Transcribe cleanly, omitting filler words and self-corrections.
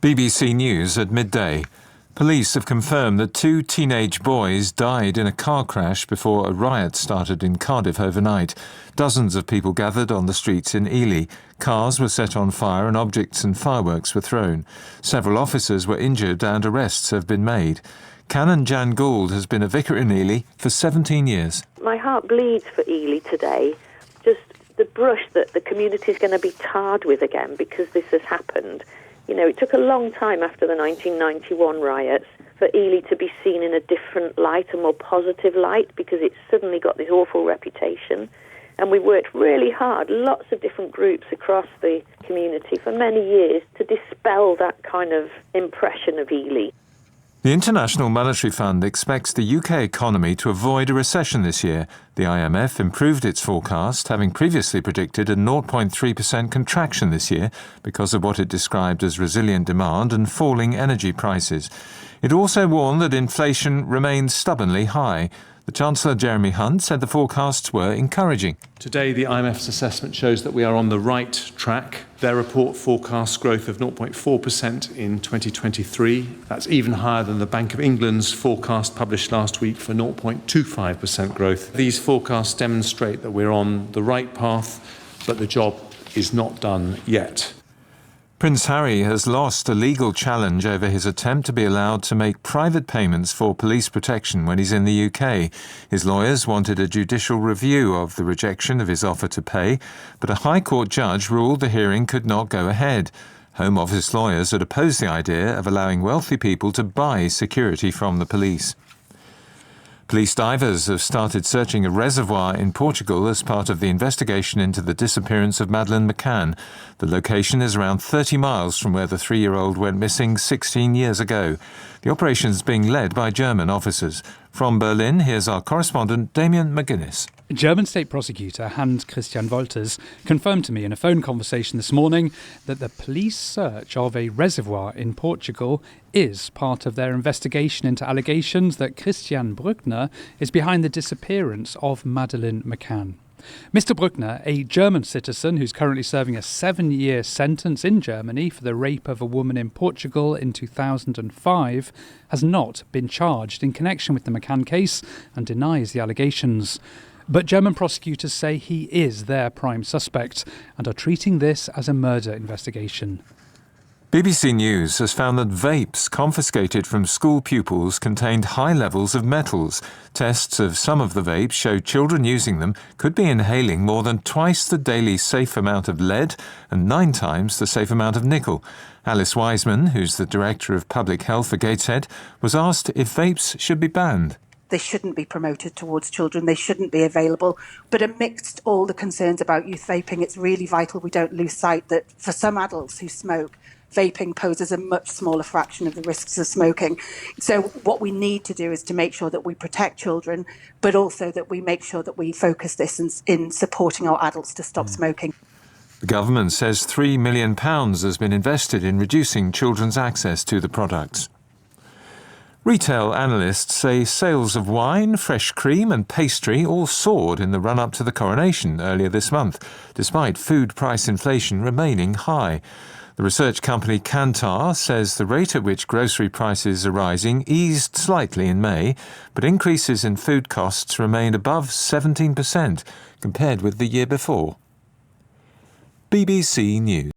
BBC News at midday. Police have confirmed that 2 teenage boys died in a car crash before a riot started in Cardiff overnight. Dozens of people gathered on the streets in Ely. Cars were set on fire and objects and fireworks were thrown. Several officers were injured and arrests have been made. Canon Jan Gould has been a vicar in Ely for 17 years. My heart bleeds for Ely today. Just the brush that the community is going to be tarred with again because this has happened. You know, it took a long time after the 1991 riots for Ely to be seen in a different light, a more positive light, because it's suddenly got this awful reputation. And we worked really hard, lots of different groups across the community for many years to dispel that kind of impression of Ely. The International Monetary Fund expects the UK economy to avoid a recession this year. The IMF improved its forecast, having previously predicted a 0.3% contraction this year because of what it described as resilient demand and falling energy prices. It also warned that inflation remains stubbornly high. The Chancellor Jeremy Hunt said the forecasts were encouraging. Today, the IMF's assessment shows that we are on the right track. Their report forecasts growth of 0.4% in 2023. That's even higher than the Bank of England's forecast published last week for 0.25% growth. These forecasts demonstrate that we're on the right path, but the job is not done yet. Prince Harry has lost a legal challenge over his attempt to be allowed to make private payments for police protection when he's in the UK. His lawyers wanted a judicial review of the rejection of his offer to pay, but a High Court judge ruled the hearing could not go ahead. Home Office lawyers had opposed the idea of allowing wealthy people to buy security from the police. Police divers have started searching a reservoir in Portugal as part of the investigation into the disappearance of Madeleine McCann. The location is around 30 miles from where the 3-year-old went missing 16 years ago. The operation is being led by German officers. From Berlin, here's our correspondent Damien McGuinness. German State Prosecutor Hans Christian Wolters confirmed to me in a phone conversation this morning that the police search of a reservoir in Portugal is part of their investigation into allegations that Christian Brückner is behind the disappearance of Madeleine McCann. Mr. Brückner, a German citizen who's currently serving a 7-year sentence in Germany for the rape of a woman in Portugal in 2005, has not been charged in connection with the McCann case and denies the allegations. But German prosecutors say he is their prime suspect and are treating this as a murder investigation. BBC News has found that vapes confiscated from school pupils contained high levels of metals. Tests of some of the vapes show children using them could be inhaling more than twice the daily safe amount of lead and 9 times the safe amount of nickel. Alice Wiseman, who's the Director of Public Health for Gateshead, was asked if vapes should be banned. They shouldn't be promoted towards children. They shouldn't be available. But amidst all the concerns about youth vaping, it's really vital we don't lose sight that for some adults who smoke, vaping poses a much smaller fraction of the risks of smoking. So what we need to do is to make sure that we protect children, but also that we make sure that we focus this in supporting our adults to stop smoking. The government says £3 million has been invested in reducing children's access to the products. Retail analysts say sales of wine, fresh cream and pastry all soared in the run-up to the coronation earlier this month, despite food price inflation remaining high. The research company Kantar says the rate at which grocery prices are rising eased slightly in May, but increases in food costs remained above 17% compared with the year before. BBC News.